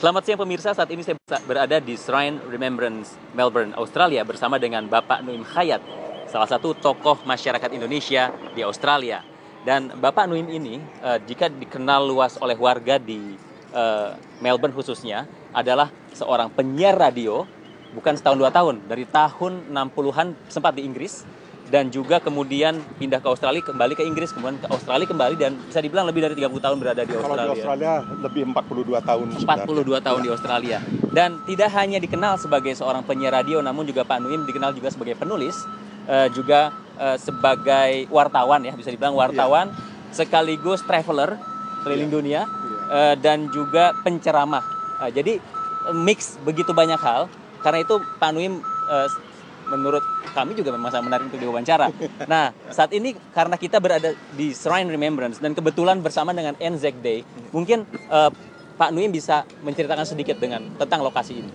Selamat siang pemirsa, saat ini saya berada di Shrine Remembrance Melbourne, Australia bersama dengan Bapak Nuim Khayat, salah satu tokoh masyarakat Indonesia di Australia. Dan Bapak Nuim ini, jika dikenal luas oleh warga di Melbourne khususnya, adalah seorang penyiar radio, bukan setahun 2 tahun, dari tahun 60-an sempat di Inggris, dan juga kemudian pindah ke Australia, kembali ke Inggris, kemudian ke Australia kembali, dan bisa dibilang lebih dari 30 tahun berada di Australia. Kalau di Australia lebih 42 tahun sebenarnya. 42 tahun di Australia. Dan tidak hanya dikenal sebagai seorang penyiar radio, namun juga Pak Nuim dikenal juga sebagai penulis, juga sebagai wartawan, ya bisa dibilang wartawan, sekaligus traveler keliling dunia, dan juga penceramah. Jadi mix begitu banyak hal. Karena itu Pak Nuim menurut kami juga memang sangat menarik untuk diwawancara. Nah, saat ini karena kita berada di Shrine Remembrance dan kebetulan bersama dengan Anzac Day, mungkin Pak Nuim bisa menceritakan sedikit tentang lokasi ini.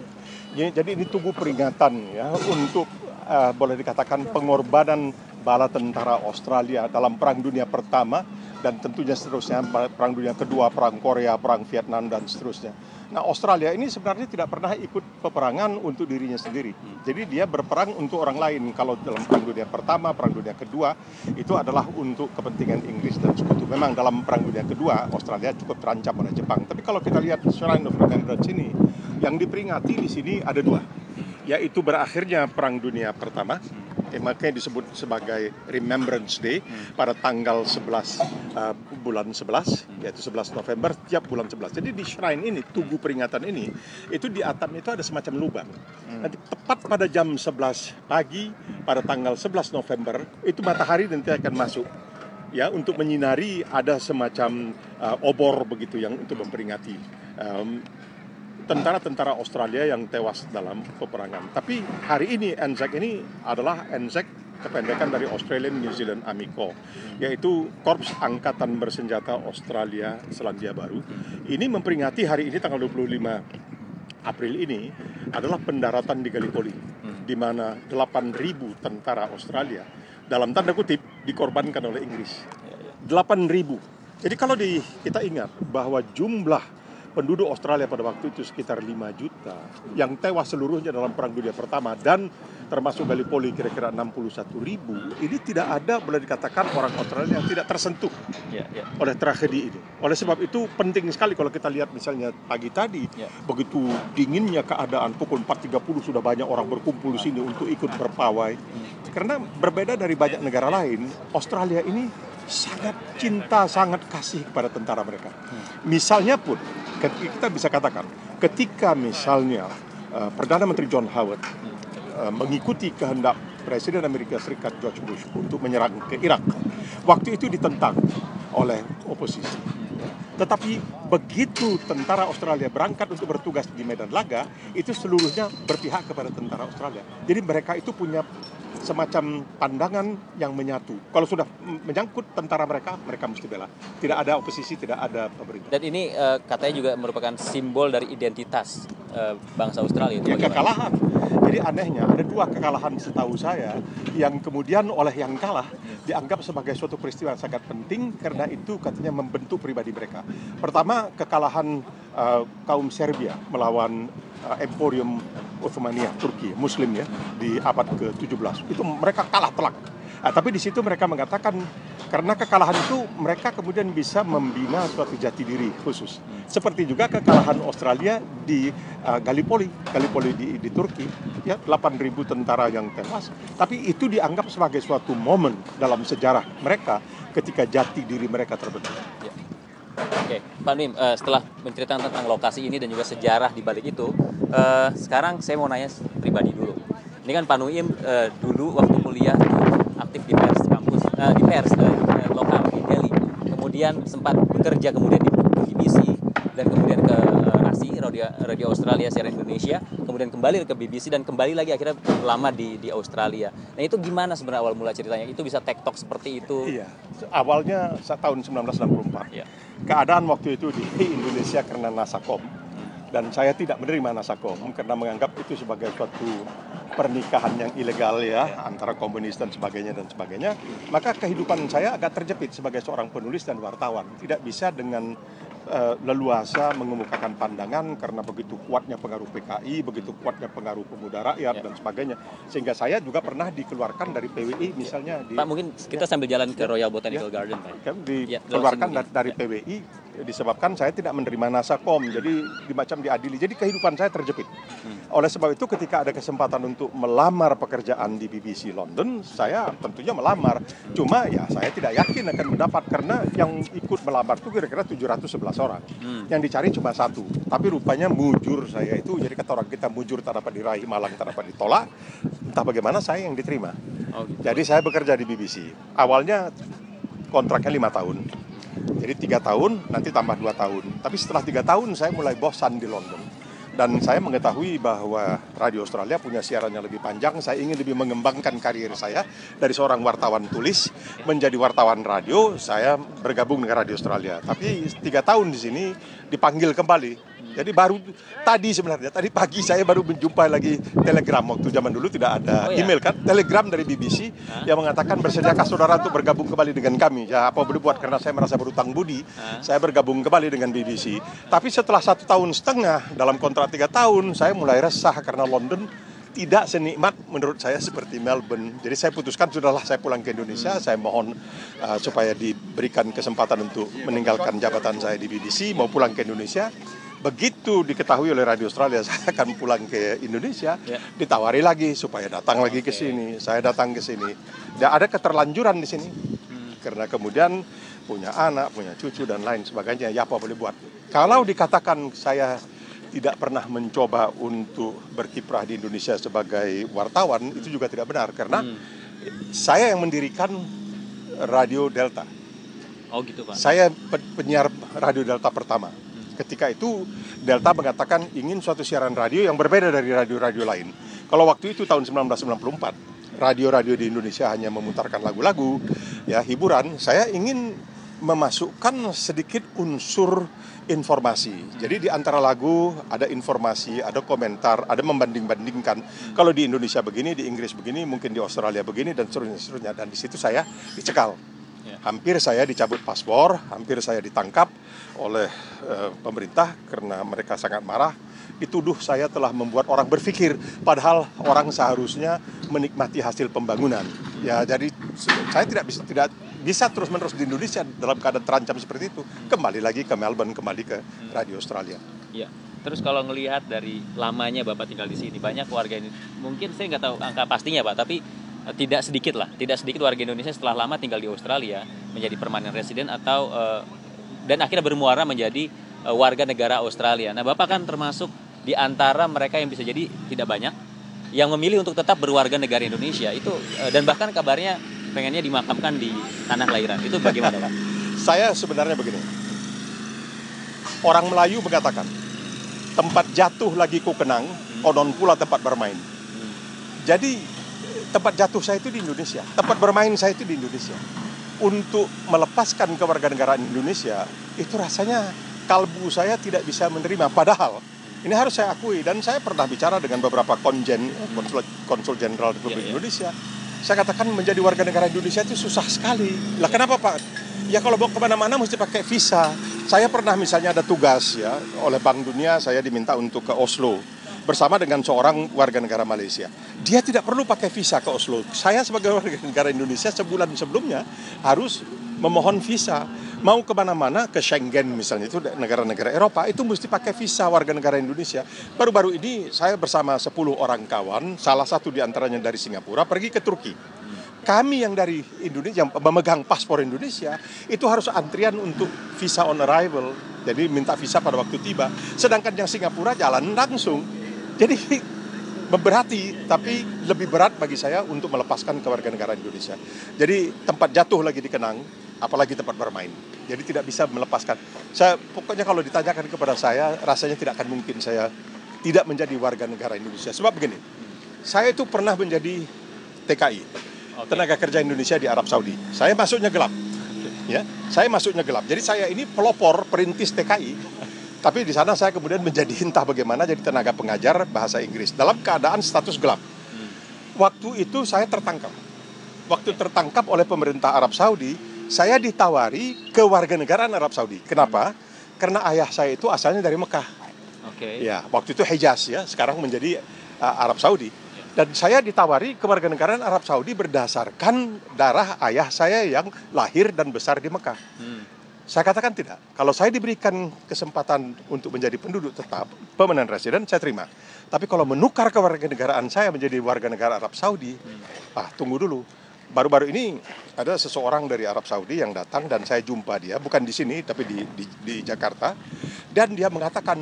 Jadi ini tugu peringatan ya untuk boleh dikatakan pengorbanan bala tentara Australia dalam Perang Dunia Pertama dan tentunya seterusnya Perang Dunia Kedua, Perang Korea, Perang Vietnam dan seterusnya. Nah, Australia ini sebenarnya tidak pernah ikut peperangan untuk dirinya sendiri. Jadi dia berperang untuk orang lain. Kalau dalam Perang Dunia Pertama, Perang Dunia Kedua, itu adalah untuk kepentingan Inggris dan sekutu. Memang dalam Perang Dunia Kedua, Australia cukup terancam oleh Jepang. Tapi kalau kita lihat Shrine of Remembrance ini, yang diperingati di sini ada dua, yaitu berakhirnya Perang Dunia Pertama, makanya disebut sebagai Remembrance Day pada tanggal 11 bulan 11, yaitu 11 November tiap bulan 11. Jadi di shrine ini, tugu peringatan ini, itu di atapnya itu ada semacam lubang. Nanti tepat pada jam 11 pagi pada tanggal 11 November itu matahari nanti akan masuk ya untuk menyinari, ada semacam obor begitu yang untuk memperingati tentara-tentara Australia yang tewas dalam peperangan. Tapi hari ini ANZAC ini adalah ANZAC kependekan dari Australian New Zealand Army Corps, yaitu Korps Angkatan Bersenjata Australia Selandia Baru. Ini memperingati hari ini tanggal 25 April ini adalah pendaratan di Gallipoli, di mana 8.000 tentara Australia dalam tanda kutip dikorbankan oleh Inggris. 8.000. Jadi kalau kita ingat bahwa jumlah penduduk Australia pada waktu itu sekitar 5 juta yang tewas seluruhnya dalam Perang Dunia Pertama dan termasuk Gallipoli kira-kira 61.000. Ini tidak ada, boleh dikatakan, orang Australia yang tidak tersentuh oleh tragedi ini. Oleh sebab itu penting sekali kalau kita lihat misalnya pagi tadi, begitu dinginnya keadaan, pukul 4.30 sudah banyak orang berkumpul di sini untuk ikut berpawai. Karena berbeda dari banyak negara lain, Australia ini sangat cinta, sangat kasih kepada tentara mereka. Misalnya pun, kita bisa katakan, ketika misalnya Perdana Menteri John Howard mengikuti kehendak Presiden Amerika Serikat George Bush untuk menyerang ke Irak, waktu itu ditentang oleh oposisi. Tetapi begitu tentara Australia berangkat untuk bertugas di medan laga, itu seluruhnya berpihak kepada tentara Australia. Jadi mereka itu punya semacam pandangan yang menyatu. Kalau sudah menyangkut tentara mereka mesti bela. Tidak ada oposisi, tidak ada pemerintah. Dan ini katanya juga merupakan simbol dari identitas bangsa Australia. Ya, kekalahan. Jadi anehnya ada 2 kekalahan setahu saya yang kemudian oleh yang kalah dianggap sebagai suatu peristiwa yang sangat penting karena itu katanya membentuk pribadi mereka. Pertama, kekalahan kaum Serbia melawan Emporium Ottomania, Turki, Muslim ya, di abad ke-17. Itu mereka kalah telak. Tapi di situ mereka mengatakan karena kekalahan itu mereka kemudian bisa membina suatu jati diri khusus. Seperti juga kekalahan Australia di Gallipoli di Turki, ya 8.000 tentara yang tewas. Tapi itu dianggap sebagai suatu momen dalam sejarah mereka ketika jati diri mereka terbentuk. Ya. Oke, Pak Nuim, setelah menceritakan tentang lokasi ini dan juga sejarah di balik itu, sekarang saya mau nanya pribadi dulu. Ini kan Pak Nuim dulu waktu kuliah aktif di pers kampus, di pers lokal di Delhi. Kemudian sempat bekerja kemudian di BBC dan kemudian ke RASI, Radio Australia Siaran Indonesia, kemudian kembali ke BBC dan kembali lagi akhirnya lama di Australia. Nah, itu gimana sebenarnya awal mula ceritanya? Itu bisa tektok seperti itu? Iya, awalnya tahun 1964. Iya. Keadaan waktu itu di Indonesia karena Nasakom, dan saya tidak menerima Nasakom karena menganggap itu sebagai suatu pernikahan yang ilegal ya antara komunis dan sebagainya, maka kehidupan saya agak terjepit sebagai seorang penulis dan wartawan. Tidak bisa dengan leluasa mengemukakan pandangan karena begitu kuatnya pengaruh PKI, begitu kuatnya pengaruh Pemuda Rakyat dan sebagainya. Sehingga saya juga pernah dikeluarkan dari PWI misalnya. Pak, mungkin kita sambil jalan ke Royal Botanical Garden, Pak. Kan dikeluarkan dari PWI disebabkan saya tidak menerima nasakom, jadi macam diadili. Jadi kehidupan saya terjepit. Oleh sebab itu ketika ada kesempatan untuk melamar pekerjaan di BBC London, saya tentunya melamar. Cuma ya saya tidak yakin akan mendapat karena yang ikut melamar itu kira-kira 711 orang. Yang dicari cuma satu. Tapi rupanya mujur saya itu, jadi kata orang kita mujur tak dapat diraih, malang tak dapat ditolak. Entah bagaimana saya yang diterima. Jadi saya bekerja di BBC. Awalnya kontraknya 5 tahun. Jadi 3 tahun, nanti tambah 2 tahun. Tapi setelah 3 tahun saya mulai bosan di London. Dan saya mengetahui bahwa Radio Australia punya siaran yang lebih panjang. Saya ingin lebih mengembangkan karir saya dari seorang wartawan tulis menjadi wartawan radio. Saya bergabung dengan Radio Australia. Tapi 3 tahun di sini dipanggil kembali. Jadi baru tadi sebenarnya, tadi pagi saya baru menjumpai lagi telegram. Waktu zaman dulu tidak ada email kan, telegram dari BBC yang mengatakan bersediakah saudara untuk bergabung kembali dengan kami. Ya apa boleh buat, karena saya merasa berutang budi, saya bergabung kembali dengan BBC. Tapi setelah 1,5 tahun dalam kontrak 3 tahun, saya mulai resah karena London tidak senikmat menurut saya seperti Melbourne. Jadi saya putuskan sudahlah saya pulang ke Indonesia. Saya mohon supaya diberikan kesempatan untuk meninggalkan jabatan saya di BBC, mau pulang ke Indonesia. Begitu diketahui oleh Radio Australia saya akan pulang ke Indonesia, ditawari lagi supaya datang lagi ke sini. Saya datang ke sini. Dan ada keterlanjuran di sini. Karena kemudian punya anak, punya cucu dan lain sebagainya. Ya apa boleh buat. Kalau dikatakan saya tidak pernah mencoba untuk berkiprah di Indonesia sebagai wartawan, itu juga tidak benar. Karena saya yang mendirikan Radio Delta. Oh gitu, Pak. Saya penyiar Radio Delta pertama. Ketika itu Delta mengatakan ingin suatu siaran radio yang berbeda dari radio-radio lain. Kalau waktu itu tahun 1994, radio-radio di Indonesia hanya memutarkan lagu-lagu, ya hiburan. Saya ingin memasukkan sedikit unsur informasi. Jadi di antara lagu ada informasi, ada komentar, ada membanding-bandingkan. Kalau di Indonesia begini, di Inggris begini, mungkin di Australia begini dan seterusnya. Dan di situ saya dicekal. Hampir saya dicabut paspor, hampir saya ditangkap oleh pemerintah karena mereka sangat marah. Dituduh saya telah membuat orang berpikir, padahal orang seharusnya menikmati hasil pembangunan. Ya, jadi saya tidak bisa terus-menerus di Indonesia dalam keadaan terancam seperti itu. Kembali lagi ke Melbourne, kembali ke Radio Australia. Ya. Terus kalau ngelihat dari lamanya Bapak tinggal di sini, banyak warga ini, mungkin saya nggak tahu angka pastinya Pak, tapi tidak sedikit warga Indonesia setelah lama tinggal di Australia menjadi permanent resident atau dan akhirnya bermuara menjadi warga negara Australia. Nah, Bapak kan termasuk di antara mereka yang bisa jadi tidak banyak yang memilih untuk tetap berwarga negara Indonesia itu, dan bahkan kabarnya pengennya dimakamkan di tanah kelahiran. Itu bagaimana, Pak? Saya sebenarnya begini. Orang Melayu mengatakan, tempat jatuh lagi ku kenang, konon pula tempat bermain. Jadi tempat jatuh saya itu di Indonesia, tempat bermain saya itu di Indonesia. Untuk melepaskan kewarganegaraan Indonesia, itu rasanya kalbu saya tidak bisa menerima. Padahal, ini harus saya akui, dan saya pernah bicara dengan beberapa konsul jenderal Republik Indonesia. Saya katakan menjadi warga negara Indonesia itu susah sekali. Lah kenapa Pak? Ya kalau mau kemana-mana mesti pakai visa. Saya pernah misalnya ada tugas ya oleh Bank Dunia, saya diminta untuk ke Oslo bersama dengan seorang warga negara Malaysia. Dia tidak perlu pakai visa ke Oslo. Saya sebagai warga negara Indonesia sebulan sebelumnya harus memohon visa. Mau kemana-mana, ke Schengen misalnya, itu negara-negara Eropa, itu mesti pakai visa warga negara Indonesia. Baru-baru ini saya bersama 10 orang kawan, salah satu diantaranya dari Singapura, pergi ke Turki. Kami yang dari Indonesia, yang memegang paspor Indonesia, itu harus antrian untuk visa on arrival. Jadi minta visa pada waktu tiba. Sedangkan yang Singapura jalan langsung. Jadi memberati, tapi lebih berat bagi saya untuk melepaskan kewarganegaraan Indonesia. Jadi tempat jatuh lagi dikenang, apalagi tempat bermain. Jadi tidak bisa melepaskan. Pokoknya kalau ditanyakan kepada saya, rasanya tidak akan mungkin saya tidak menjadi warga negara Indonesia. Sebab begini, saya itu pernah menjadi TKI, tenaga kerja Indonesia di Arab Saudi. Saya masuknya gelap. Ya, saya masuknya gelap. Jadi saya ini pelopor perintis TKI. Tapi di sana saya kemudian menjadi entah bagaimana jadi tenaga pengajar bahasa Inggris dalam keadaan status gelap. Waktu itu saya tertangkap. Waktu tertangkap oleh pemerintah Arab Saudi, saya ditawari kewarganegaraan Arab Saudi. Kenapa? karena ayah saya itu asalnya dari Mekah. Oke. Ya, waktu itu Hijaz ya, sekarang menjadi Arab Saudi. Dan saya ditawari kewarganegaraan Arab Saudi berdasarkan darah ayah saya yang lahir dan besar di Mekah. Saya katakan tidak. Kalau saya diberikan kesempatan untuk menjadi penduduk tetap, permanent resident, saya terima. Tapi kalau menukar kewarganegaraan saya menjadi warga negara Arab Saudi, tunggu dulu. Baru-baru ini ada seseorang dari Arab Saudi yang datang dan saya jumpa dia, bukan di sini tapi di Jakarta, dan dia mengatakan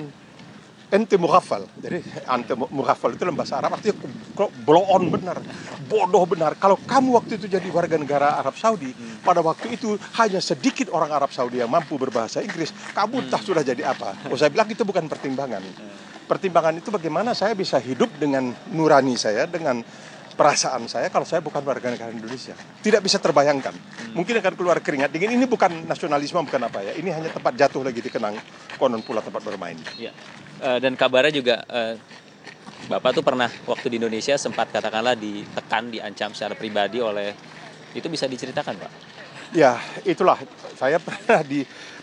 ente mughafal. Jadi ente mughafal itu dalam bahasa Arab artinya blow on benar, bodoh benar. Kalau kamu waktu itu jadi warga negara Arab Saudi, pada waktu itu hanya sedikit orang Arab Saudi yang mampu berbahasa Inggris, kamu entah sudah jadi apa. Saya bilang itu bukan pertimbangan. Pertimbangan itu bagaimana saya bisa hidup dengan nurani saya, dengan perasaan saya kalau saya bukan warga negara Indonesia. Tidak bisa terbayangkan. Mungkin akan keluar keringat dingin. Ini bukan nasionalisme, bukan apa ya. Ini hanya tempat jatuh lagi dikenang, konon pula tempat bermain. Ya. Dan kabarnya juga Bapak tuh pernah waktu di Indonesia sempat katakanlah ditekan, diancam secara pribadi oleh, itu bisa diceritakan Pak? Ya, itulah. Saya pernah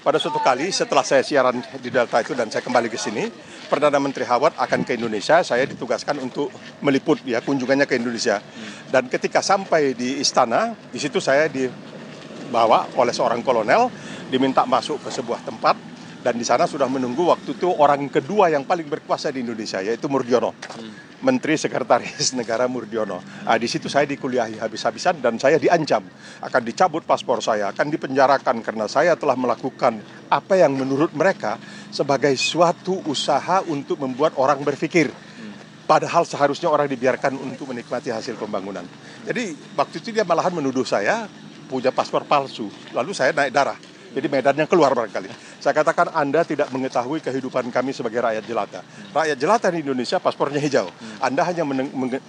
pada suatu kali setelah saya siaran di Delta itu dan saya kembali ke sini, Perdana Menteri Hawat akan ke Indonesia, saya ditugaskan untuk meliput ya kunjungannya ke Indonesia. Dan ketika sampai di istana, di situ saya dibawa oleh seorang kolonel, diminta masuk ke sebuah tempat, dan di sana sudah menunggu waktu itu orang kedua yang paling berkuasa di Indonesia, yaitu Murdiono. Menteri Sekretaris Negara Murdiono. Di situ saya dikuliahi habis-habisan dan saya diancam akan dicabut paspor saya, akan dipenjarakan karena saya telah melakukan apa yang menurut mereka sebagai suatu usaha untuk membuat orang berpikir. Padahal seharusnya orang dibiarkan untuk menikmati hasil pembangunan. Jadi waktu itu dia malahan menuduh saya punya paspor palsu. Lalu saya naik darah. Jadi medannya keluar barangkali. Saya katakan Anda tidak mengetahui kehidupan kami sebagai rakyat jelata. Rakyat jelata di Indonesia paspornya hijau. Anda hanya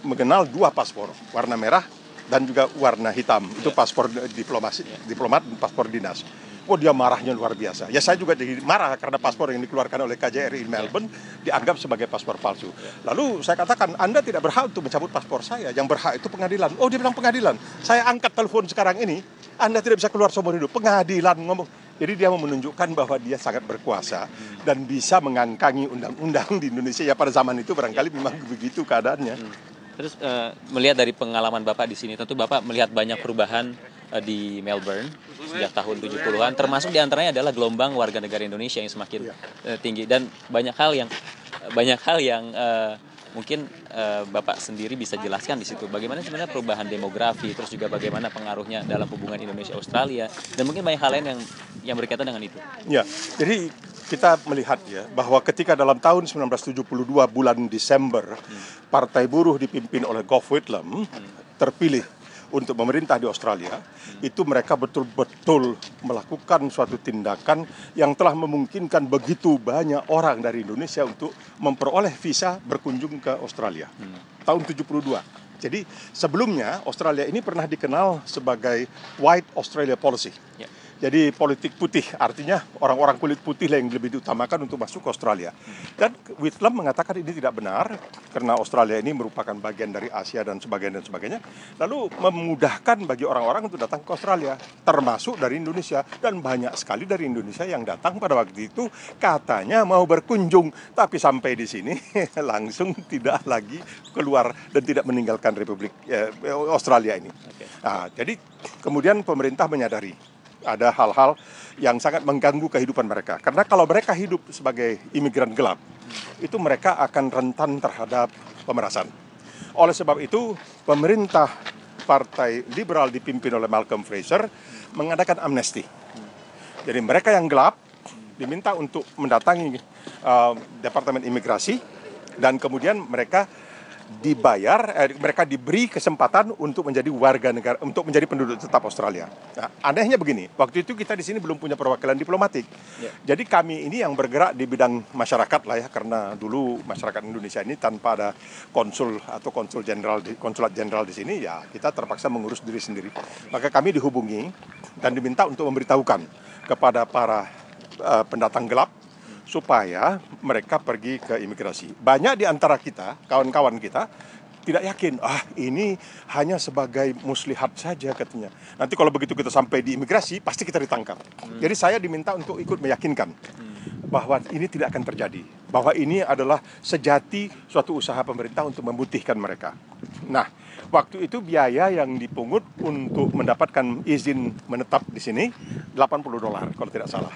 mengenal dua paspor, warna merah dan juga warna hitam. Itu paspor diplomat, paspor dinas. Dia marahnya luar biasa. Ya saya juga jadi marah karena paspor yang dikeluarkan oleh KJRI Melbourne dianggap sebagai paspor palsu. Lalu saya katakan Anda tidak berhak untuk mencabut paspor saya. Yang berhak itu pengadilan. Dia bilang pengadilan. Saya angkat telepon sekarang ini. Anda tidak bisa keluar seumur hidup. Pengadilan ngomong. Jadi dia mau menunjukkan bahwa dia sangat berkuasa dan bisa mengangkangi undang-undang di Indonesia. Ya pada zaman itu barangkali memang begitu keadaannya. Terus melihat dari pengalaman Bapak di sini, tentu Bapak melihat banyak perubahan di Melbourne sejak tahun 70-an, termasuk diantaranya adalah gelombang warga negara Indonesia yang semakin tinggi, dan banyak hal yang mungkin Bapak sendiri bisa jelaskan di situ. Bagaimana sebenarnya perubahan demografi, terus juga bagaimana pengaruhnya dalam hubungan Indonesia-Australia, dan mungkin banyak hal lain yang berkaitan dengan itu. Ya, jadi kita melihat ya bahwa ketika dalam tahun 1972 bulan Desember, Partai Buruh dipimpin oleh Gough Whitlam terpilih untuk memerintah di Australia, itu mereka betul-betul melakukan suatu tindakan yang telah memungkinkan begitu banyak orang dari Indonesia untuk memperoleh visa berkunjung ke Australia. Tahun 72. Jadi sebelumnya Australia ini pernah dikenal sebagai White Australia Policy. Jadi politik putih, artinya orang-orang kulit putih lah yang lebih diutamakan untuk masuk ke Australia. Dan Whitlam mengatakan ini tidak benar, karena Australia ini merupakan bagian dari Asia dan sebagainya. Lalu memudahkan bagi orang-orang untuk datang ke Australia, termasuk dari Indonesia. Dan banyak sekali dari Indonesia yang datang pada waktu itu katanya mau berkunjung, tapi sampai di sini langsung tidak lagi keluar dan tidak meninggalkan Republik Australia ini. Jadi kemudian pemerintah menyadari ada hal-hal yang sangat mengganggu kehidupan mereka. Karena kalau mereka hidup sebagai imigran gelap, itu mereka akan rentan terhadap pemerasan. Oleh sebab itu, pemerintah Partai Liberal dipimpin oleh Malcolm Fraser mengadakan amnesti. Jadi mereka yang gelap diminta untuk mendatangi Departemen Imigrasi, dan kemudian mereka mereka diberi kesempatan untuk menjadi warga negara, untuk menjadi penduduk tetap Australia. Anehnya begini, waktu itu kita di sini belum punya perwakilan diplomatik. Jadi kami ini yang bergerak di bidang masyarakat lah ya, karena dulu masyarakat Indonesia ini tanpa ada konsul atau konsulat jenderal di sini, ya kita terpaksa mengurus diri sendiri. Maka kami dihubungi dan diminta untuk memberitahukan kepada para pendatang gelap supaya mereka pergi ke imigrasi. Banyak di antara kita, kawan-kawan kita, tidak yakin, ini hanya sebagai muslihat saja katanya. Nanti kalau begitu kita sampai di imigrasi, pasti kita ditangkap. Jadi saya diminta untuk ikut meyakinkan bahwa ini tidak akan terjadi, bahwa ini adalah sejati suatu usaha pemerintah untuk memutihkan mereka. Nah, waktu itu biaya yang dipungut untuk mendapatkan izin menetap di sini $80 kalau tidak salah.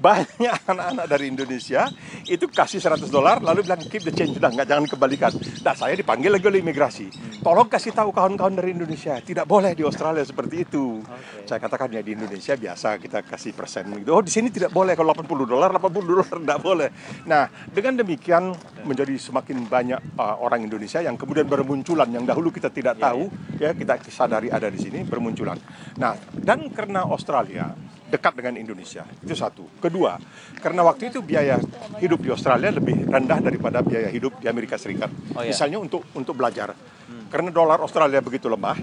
Banyak anak-anak dari Indonesia itu kasih $100 lalu bilang keep the change, sudah nggak, jangan kembalikan. Nah, saya dipanggil lagi oleh imigrasi. Tolong kasih tahu kawan-kawan dari Indonesia, tidak boleh di Australia seperti itu. Saya katakan ya di Indonesia biasa kita kasih persen gitu. Oh, di sini tidak boleh, kalau $80 tidak boleh. Nah, dengan demikian menjadi semakin banyak orang Indonesia yang kemudian bermunculan yang dahulu kita tidak tahu, ya kita sadari ada di sini bermunculan. Nah, dan karena Australia dekat dengan Indonesia, itu satu. Kedua, karena waktu itu biaya hidup di Australia lebih rendah daripada biaya hidup di Amerika Serikat. Misalnya untuk belajar. Karena dolar Australia begitu lemah,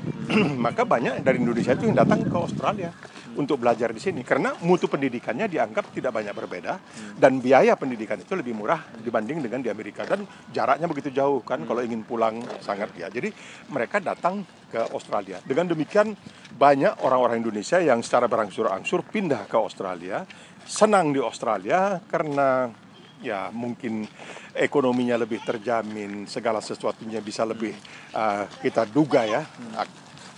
maka banyak dari Indonesia itu yang datang ke Australia untuk belajar di sini. Karena mutu pendidikannya dianggap tidak banyak berbeda, dan biaya pendidikan itu lebih murah dibanding dengan di Amerika. Dan jaraknya begitu jauh kan, kalau ingin pulang sangat ya. Jadi mereka datang ke Australia. Dengan demikian banyak orang-orang Indonesia yang secara berangsur-angsur pindah ke Australia, senang di Australia karena ya mungkin ekonominya lebih terjamin, segala sesuatunya bisa lebih kita duga ya.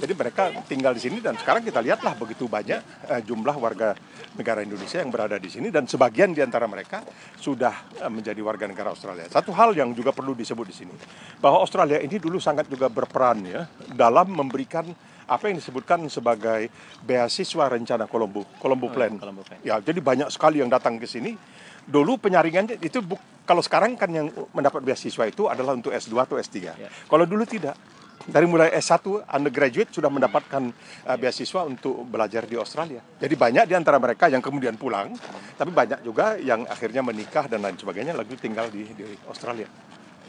Jadi mereka tinggal di sini dan sekarang kita lihatlah begitu banyak jumlah warga negara Indonesia yang berada di sini dan sebagian di antara mereka sudah menjadi warga negara Australia. Satu hal yang juga perlu disebut di sini, bahwa Australia ini dulu sangat juga berperan ya dalam memberikan apa yang disebutkan sebagai beasiswa rencana Colombo Plan. Ya, jadi banyak sekali yang datang ke sini. Dulu penyaringannya itu kalau sekarang kan yang mendapat beasiswa itu adalah untuk S2 atau S3. Kalau dulu tidak. Dari mulai S1 undergraduate sudah mendapatkan beasiswa untuk belajar di Australia. Jadi banyak di antara mereka yang kemudian pulang, tapi banyak juga yang akhirnya menikah dan lain sebagainya lagi tinggal di Australia.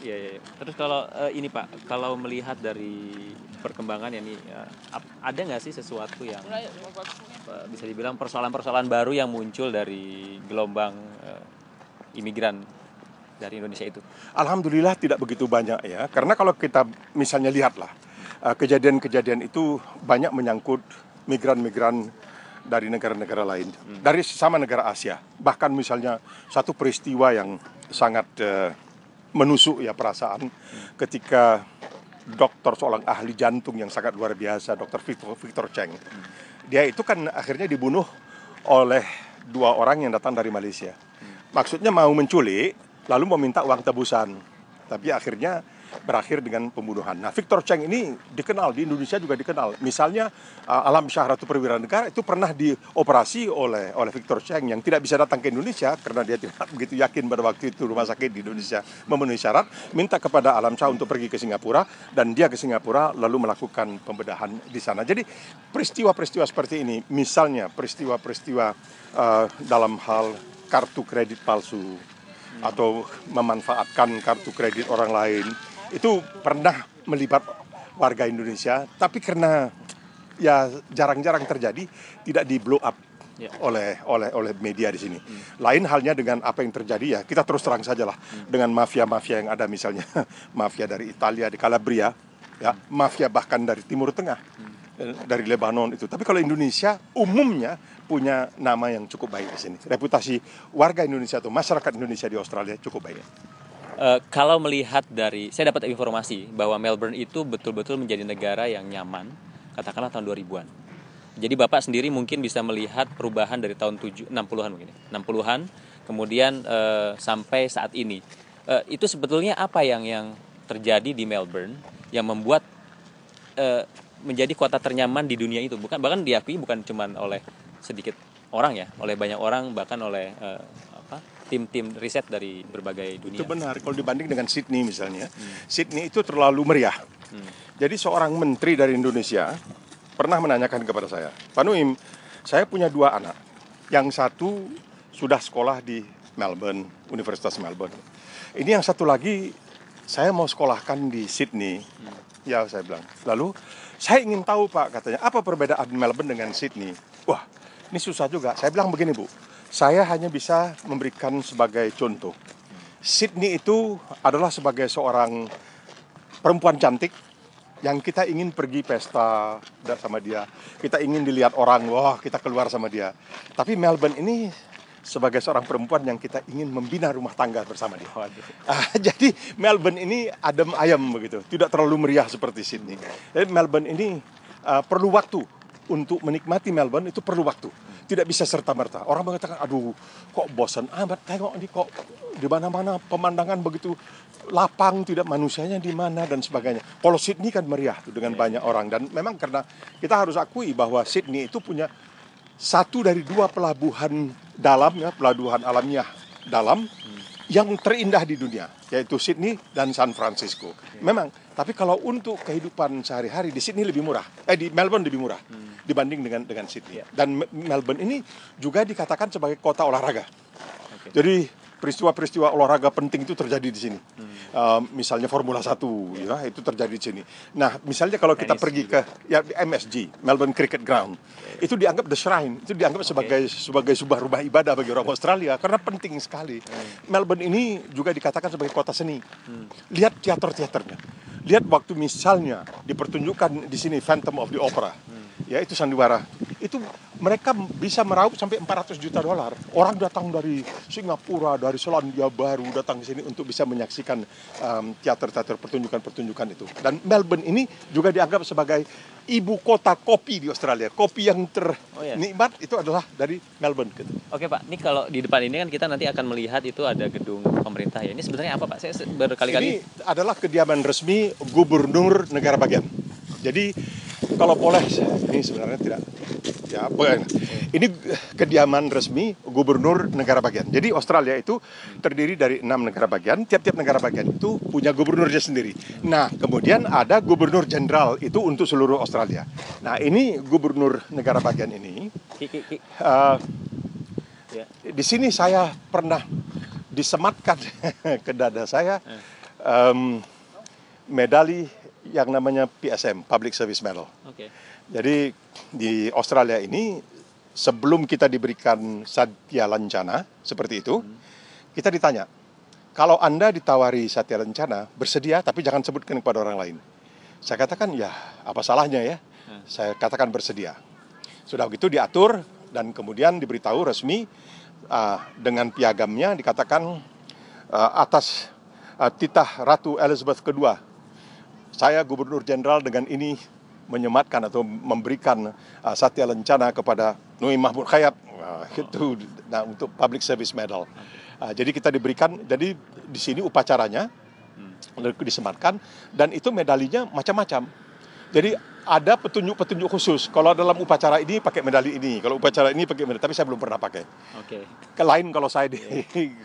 Iya. Terus kalau ini Pak, kalau melihat dari perkembangan ini, ada nggak sih sesuatu yang bisa dibilang persoalan-persoalan baru yang muncul dari gelombang imigran dari Indonesia itu? Alhamdulillah tidak begitu banyak ya, karena kalau kita misalnya lihatlah kejadian-kejadian itu banyak menyangkut migran-migran dari negara-negara lain, dari sesama negara Asia. Bahkan misalnya satu peristiwa yang sangat menusuk ya perasaan ketika seorang ahli jantung yang sangat luar biasa, Dr. Victor Cheng. Dia itu kan akhirnya dibunuh oleh 2 orang yang datang dari Malaysia. Maksudnya mau menculik, lalu meminta uang tebusan. Tapi akhirnya berakhir dengan pembunuhan. Nah, Victor Cheng ini dikenal, di Indonesia juga dikenal. Misalnya Alam Shah Ratu Perwira Negara itu pernah dioperasi oleh Victor Cheng yang tidak bisa datang ke Indonesia karena dia tidak begitu yakin pada waktu itu rumah sakit di Indonesia memenuhi syarat, minta kepada Alam Shah untuk pergi ke Singapura dan dia ke Singapura lalu melakukan pembedahan di sana. Jadi peristiwa-peristiwa seperti ini, misalnya peristiwa-peristiwa dalam hal kartu kredit palsu atau memanfaatkan kartu kredit orang lain, itu pernah melibat warga Indonesia, tapi karena ya jarang-jarang terjadi, tidak di blow up oleh media di sini. Lain halnya dengan apa yang terjadi ya, kita terus terang saja lah dengan mafia-mafia yang ada, misalnya mafia dari Italia di Calabria, ya, mafia bahkan dari Timur Tengah, dari Lebanon itu. Tapi kalau Indonesia umumnya punya nama yang cukup baik di sini. Reputasi warga Indonesia atau masyarakat Indonesia di Australia cukup baik. Kalau melihat dari, saya dapat informasi bahwa Melbourne itu betul-betul menjadi negara yang nyaman, katakanlah tahun 2000-an. Jadi Bapak sendiri mungkin bisa melihat perubahan dari tahun 60-an mungkin. 60-an, kemudian sampai saat ini. Itu sebetulnya apa yang terjadi di Melbourne yang membuat menjadi kota ternyaman di dunia itu? Bahkan diakui bukan cuma oleh sedikit orang ya, oleh banyak orang, bahkan oleh tim-tim riset dari berbagai dunia. Itu benar, kalau dibanding dengan Sydney misalnya. Sydney itu terlalu meriah. Jadi seorang menteri dari Indonesia pernah menanyakan kepada saya, Pak Nuim, saya punya 2 anak. Yang satu sudah sekolah di Melbourne, Universitas Melbourne. Ini yang satu lagi saya mau sekolahkan di Sydney. Ya, saya bilang. Lalu saya ingin tahu Pak, katanya, apa perbedaan Melbourne dengan Sydney? Wah, ini susah juga. Saya bilang begini Bu, saya hanya bisa memberikan sebagai contoh. Sydney itu adalah sebagai seorang perempuan cantik yang kita ingin pergi pesta sama dia. Kita ingin dilihat orang, wah kita keluar sama dia. Tapi Melbourne ini sebagai seorang perempuan yang kita ingin membina rumah tangga bersama dia. Waduh. Jadi Melbourne ini adem ayam begitu, tidak terlalu meriah seperti Sydney. Jadi Melbourne ini perlu waktu untuk menikmati Melbourne, itu perlu waktu. Tidak bisa serta-merta. Orang mengatakan, aduh kok bosan amat, tengok ini kok di mana-mana pemandangan begitu lapang, tidak manusianya di mana dan sebagainya. Kalau Sydney kan meriah tuh dengan banyak orang, dan memang karena kita harus akui bahwa Sydney itu punya satu dari dua pelabuhan dalam, ya, pelabuhan alamiah dalam yang terindah di dunia, yaitu Sydney dan San Francisco. Memang, tapi kalau untuk kehidupan sehari-hari di Sydney lebih murah, di Melbourne lebih murah dibanding dengan Sydney. Dan Melbourne ini juga dikatakan sebagai kota olahraga. Jadi peristiwa-peristiwa olahraga penting itu terjadi di sini. Misalnya Formula 1, ya, itu terjadi di sini. Nah, misalnya kalau kita pergi ke MSG, Melbourne Cricket Ground, itu dianggap the shrine, itu dianggap sebagai sebuah rumah ibadah bagi orang Australia karena penting sekali. Melbourne ini juga dikatakan sebagai kota seni. Lihat teater-teaternya. Lihat waktu misalnya dipertunjukkan di sini Phantom of the Opera. Ya, itu sandiwara. Itu mereka bisa meraup sampai $400 juta. Orang datang dari Singapura, dari Selandia Baru datang ke sini untuk bisa menyaksikan teater-teater, pertunjukan-pertunjukan itu. Dan Melbourne ini juga dianggap sebagai ibu kota kopi di Australia. Kopi yang ternikmat itu adalah dari Melbourne gitu. Oke Pak, ini kalau di depan ini kan kita nanti akan melihat itu ada gedung pemerintah ya. Ini sebenarnya apa Pak? Saya berkali-kali. Ini adalah kediaman resmi Gubernur Negara Bagian. Jadi kalau boleh, ini sebenarnya tidak, ya, ini kediaman resmi Gubernur Negara Bagian. Jadi Australia itu terdiri dari 6 negara bagian. Tiap-tiap negara bagian itu punya gubernurnya sendiri. Nah, kemudian ada Gubernur Jenderal itu untuk seluruh Australia. Nah, ini Gubernur Negara Bagian ini. Di sini saya pernah disematkan ke dada saya medali yang namanya PSM, Public Service Medal. Jadi di Australia ini sebelum kita diberikan Satya Lancana seperti itu, kita ditanya, kalau Anda ditawari Satya Lancana, bersedia tapi jangan sebutkan kepada orang lain. Saya katakan, ya apa salahnya ya? Saya katakan bersedia. Sudah begitu diatur dan kemudian diberitahu resmi dengan piagamnya dikatakan atas titah Ratu Elizabeth II, saya Gubernur Jenderal dengan ini menyematkan atau memberikan Satya Lancana kepada Nui Mahmud Khayyat itu untuk Public Service Medal. Jadi kita diberikan, jadi di sini upacaranya disematkan dan itu medalinya macam-macam. Jadi ada petunjuk-petunjuk khusus. Kalau dalam upacara ini pakai medali ini, kalau upacara ini pakai medali. Tapi saya belum pernah pakai. Lain kalau saya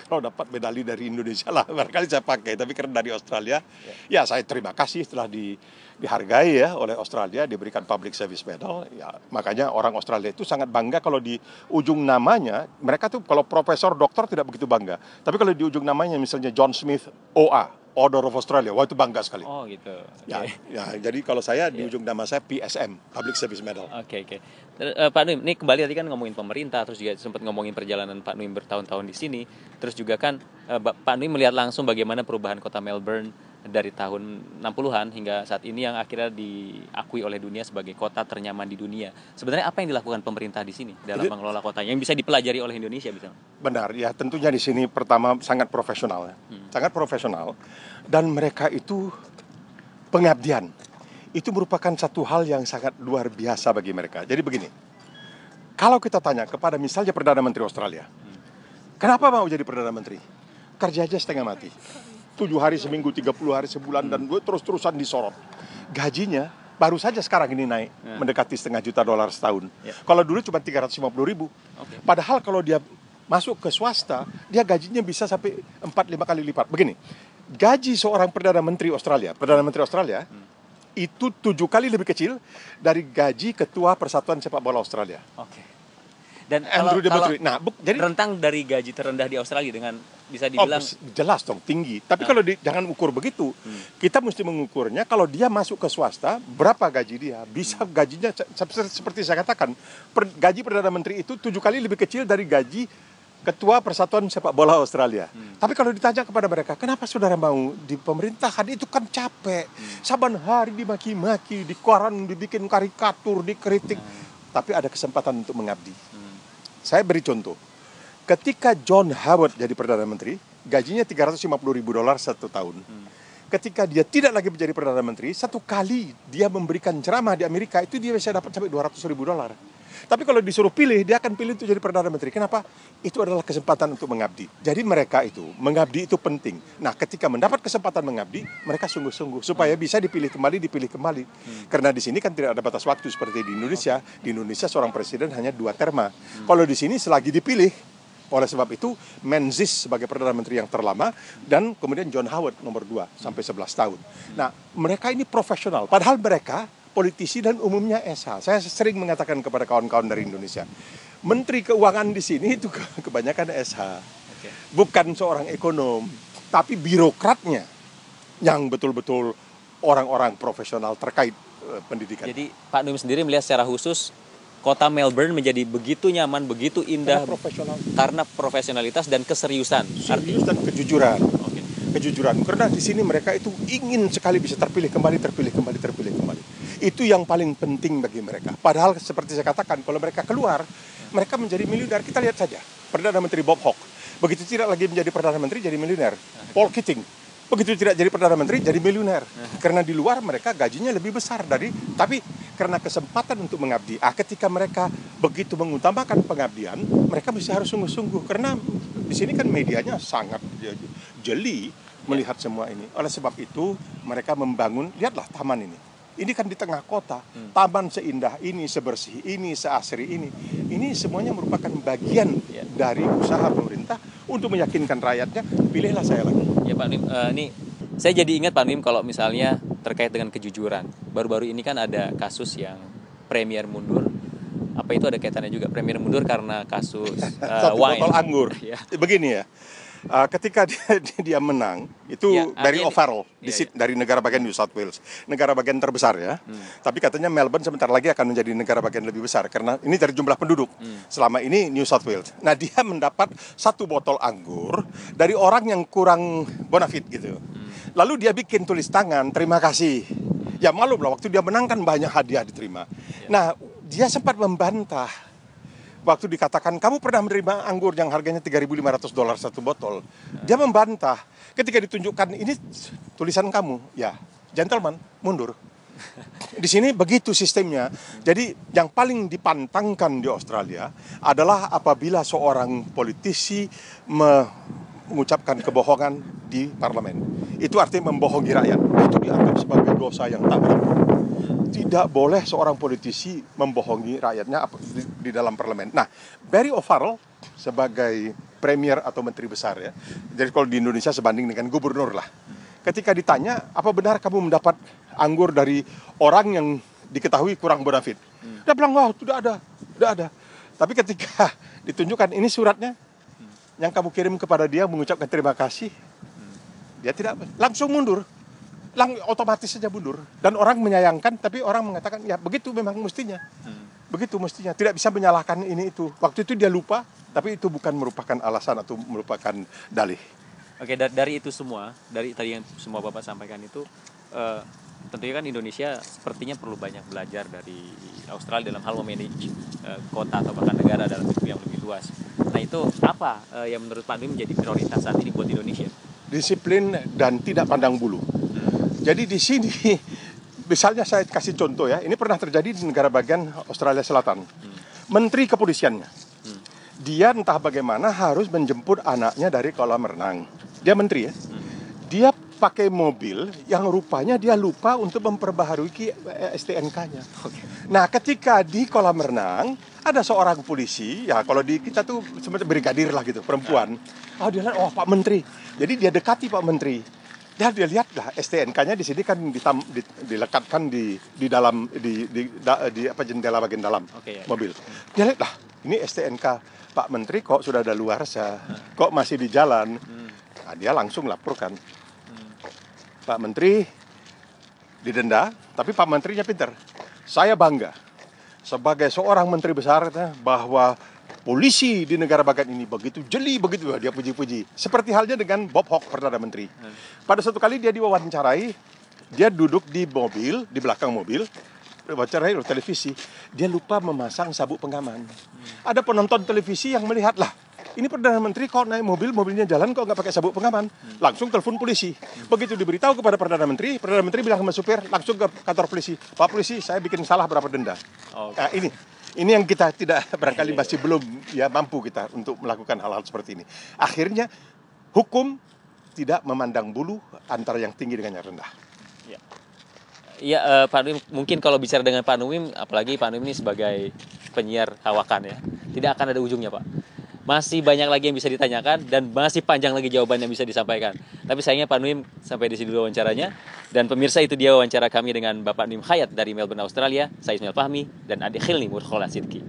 kalau dapat medali dari Indonesia lah, barangkali saya pakai. Tapi karena dari Australia, ya saya terima kasih setelah dihargai ya oleh Australia, diberikan Public Service Medal. Ya, makanya orang Australia itu sangat bangga kalau di ujung namanya, mereka tuh kalau profesor, doktor tidak begitu bangga. Tapi kalau di ujung namanya misalnya John Smith OA, Order of Australia, wah itu bangga sekali. Oh gitu. Ya, jadi kalau saya di ujung nama saya PSM, Public Service Medal. Oke. Pak Nuim, ini kembali tadi kan ngomongin pemerintah, terus juga sempat ngomongin perjalanan Pak Nuim bertahun-tahun di sini, terus juga kan Pak Nuim melihat langsung bagaimana perubahan kota Melbourne dari tahun 60-an hingga saat ini yang akhirnya diakui oleh dunia sebagai kota ternyaman di dunia. Sebenarnya apa yang dilakukan pemerintah di sini dalam mengelola kotanya yang bisa dipelajari oleh Indonesia misalnya? Benar, ya tentunya di sini pertama sangat profesional, sangat profesional, dan mereka itu pengabdian. Itu merupakan satu hal yang sangat luar biasa bagi mereka. Jadi begini, kalau kita tanya kepada misalnya Perdana Menteri Australia, kenapa mau jadi Perdana Menteri? Kerja aja setengah mati. 7 hari seminggu, 30 hari sebulan, dan terus-terusan disorot. Gajinya baru saja sekarang ini naik, mendekati $500 juta setahun. Kalau dulu cuma 350.000. Padahal kalau dia masuk ke swasta, dia gajinya bisa sampai 4-5 kali lipat. Begini, gaji seorang Perdana Menteri Australia itu 7 kali lebih kecil dari gaji Ketua Persatuan Sepak Bola Australia. Dan Andrew kalau jadi rentang dari gaji terendah di Australia dengan bisa dibilang jelas dong tinggi. Tapi kalau jangan ukur begitu. Kita mesti mengukurnya kalau dia masuk ke swasta, berapa gaji dia? Bisa gajinya seperti saya katakan, gaji Perdana Menteri itu 7 kali lebih kecil dari gaji Ketua Persatuan Sepak Bola Australia. Tapi kalau ditanya kepada mereka, kenapa saudara mau di pemerintahan? Itu kan capek. Saban hari dimaki-maki, di koran dibikin karikatur, dikritik. Tapi ada kesempatan untuk mengabdi. Saya beri contoh. Ketika John Howard jadi Perdana Menteri, gajinya $350.000 satu tahun. Ketika dia tidak lagi menjadi Perdana Menteri, satu kali dia memberikan ceramah di Amerika, itu dia bisa dapat sampai $200.000. Tapi kalau disuruh pilih, dia akan pilih untuk jadi Perdana Menteri. Kenapa? Itu adalah kesempatan untuk mengabdi. Jadi mereka itu, mengabdi itu penting. Nah, ketika mendapat kesempatan mengabdi, mereka sungguh-sungguh supaya bisa dipilih kembali. Karena di sini kan tidak ada batas waktu seperti di Indonesia. Di Indonesia seorang presiden hanya 2 terma. Kalau di sini selagi dipilih, oleh sebab itu Menzies sebagai Perdana Menteri yang terlama dan kemudian John Howard nomor 2 sampai 11 tahun. Nah, mereka ini profesional. Padahal mereka politisi dan umumnya SH. Saya sering mengatakan kepada kawan-kawan dari Indonesia, Menteri Keuangan di sini itu kebanyakan SH. Bukan seorang ekonom, tapi birokratnya yang betul-betul orang-orang profesional terkait pendidikan. Jadi Pak Nuim sendiri melihat secara khusus kota Melbourne menjadi begitu nyaman, begitu indah karena profesionalitas dan keseriusan. Serius dan kejujuran. Kejujuran. Karena di sini mereka itu ingin sekali bisa terpilih kembali. Itu yang paling penting bagi mereka. Padahal seperti saya katakan, kalau mereka keluar, mereka menjadi miliuner. Kita lihat saja, Perdana Menteri Bob Hawke. Begitu tidak lagi menjadi Perdana Menteri, jadi miliuner. Paul Keating. Begitu tidak jadi Perdana Menteri, jadi miliuner. Karena di luar mereka gajinya lebih besar tapi karena kesempatan untuk mengabdi. Ketika mereka begitu mengutamakan pengabdian, mereka mesti harus sungguh-sungguh. Karena di sini kan medianya sangat jeli melihat semua ini. Oleh sebab itu, mereka membangun, lihatlah taman ini. Ini kan di tengah kota, taman seindah ini, sebersih ini, seasri ini. Ini semuanya merupakan bagian dari usaha pemerintah untuk meyakinkan rakyatnya, pilihlah saya lagi. Ya Pak Nuim, ini saya jadi ingat Pak Nuim kalau misalnya terkait dengan kejujuran. Baru-baru ini kan ada kasus yang Premier mundur. Apa itu ada kaitannya juga? Premier mundur karena kasus satu wine. botol anggur. Ya. Begini ya. Ketika dia menang, itu Barry O'Farrell dari negara bagian New South Wales, negara bagian terbesar ya. Tapi katanya Melbourne sebentar lagi akan menjadi negara bagian lebih besar karena ini dari jumlah penduduk. Selama ini New South Wales. Nah, dia mendapat 1 botol anggur dari orang yang kurang bonafit gitu. Lalu dia bikin tulis tangan, terima kasih. Ya malum lah, waktu dia menang kan banyak hadiah diterima. Nah, dia sempat membantah. Waktu dikatakan, kamu pernah menerima anggur yang harganya $3.500 satu botol. Dia membantah. Ketika ditunjukkan, ini tulisan kamu. Ya, gentleman, mundur. Di sini begitu sistemnya. Jadi yang paling dipantangkan di Australia adalah apabila seorang politisi mengucapkan kebohongan di parlemen. Itu artinya membohongi rakyat. Itu dianggap sebagai dosa yang tak berampun. Tidak boleh seorang politisi membohongi rakyatnya di dalam parlemen. Nah, Barry O'Farrell sebagai premier atau menteri besar ya. Jadi kalau di Indonesia sebanding dengan gubernur lah. Ketika ditanya, apa benar kamu mendapat anggur dari orang yang diketahui kurang bonafit? Dia bilang, wah, tidak ada. Tapi ketika ditunjukkan ini suratnya yang kamu kirim kepada dia mengucapkan terima kasih, dia tidak langsung mundur. Otomatis saja mundur. Dan orang menyayangkan, tapi orang mengatakan, ya begitu memang mestinya. Begitu mestinya. Tidak bisa menyalahkan ini itu. Waktu itu dia lupa, tapi itu bukan merupakan alasan atau merupakan dalih. Oke, dari itu semua, dari tadi yang semua Bapak sampaikan itu, tentunya kan Indonesia sepertinya perlu banyak belajar dari Australia dalam hal memanage kota atau bahkan negara dalam bentuk yang lebih luas. Nah itu apa yang menurut Pak Nuim menjadi prioritas saat ini buat Indonesia? Disiplin dan tidak pandang bulu. Jadi di sini, misalnya saya kasih contoh ya, ini pernah terjadi di negara bagian Australia Selatan. Menteri kepolisiannya, dia entah bagaimana harus menjemput anaknya dari kolam renang. Dia menteri ya, dia pakai mobil yang rupanya dia lupa untuk memperbaharui STNK-nya. Nah, ketika di kolam renang ada seorang polisi, ya kalau di kita tuh seperti brigadir lah gitu, perempuan. Dia lihat, Pak Menteri. Jadi dia dekati Pak Menteri. Dia lihat lah STNK-nya di sini kan dilekatkan di dalam jendela bagian dalam mobil. Dia lihat lah, ini STNK Pak Menteri kok sudah ada luarsa, kok masih di jalan. Nah, dia langsung laporkan. Pak Menteri didenda, tapi Pak Menterinya pintar. Saya bangga sebagai seorang menteri besar bahwa polisi di negara bagian ini begitu jeli, begitu dia puji-puji. Seperti halnya dengan Bob Hawke, Perdana Menteri. Pada suatu kali dia diwawancarai, dia duduk di mobil, di belakang mobil, wawancarai oleh televisi. Dia lupa memasang sabuk pengaman. Ada penonton televisi yang melihatlah, ini Perdana Menteri kok naik mobil, mobilnya jalan kok nggak pakai sabuk pengaman. Langsung telepon polisi. Begitu diberitahu kepada Perdana Menteri bilang sama supir, langsung ke kantor polisi. Pak polisi, saya bikin salah berapa denda. Nah, ini yang kita tidak barangkali masih belum ya mampu kita untuk melakukan hal-hal seperti ini. Akhirnya hukum tidak memandang bulu antara yang tinggi dengan yang rendah. Iya, Pak Nuim, mungkin kalau bicara dengan Pak Nuim, apalagi Pak Nuim ini sebagai penyiar Hawakan ya, tidak akan ada ujungnya, Pak. Masih banyak lagi yang bisa ditanyakan dan masih panjang lagi jawaban yang bisa disampaikan. Tapi sayangnya Pak Nuim sampai di sini dulu wawancaranya. Dan pemirsa, itu dia wawancara kami dengan Bapak Nuim Khayyat dari Melbourne, Australia. Saya Ismail Fahmi dan adik Khilni Murkhola Sidki.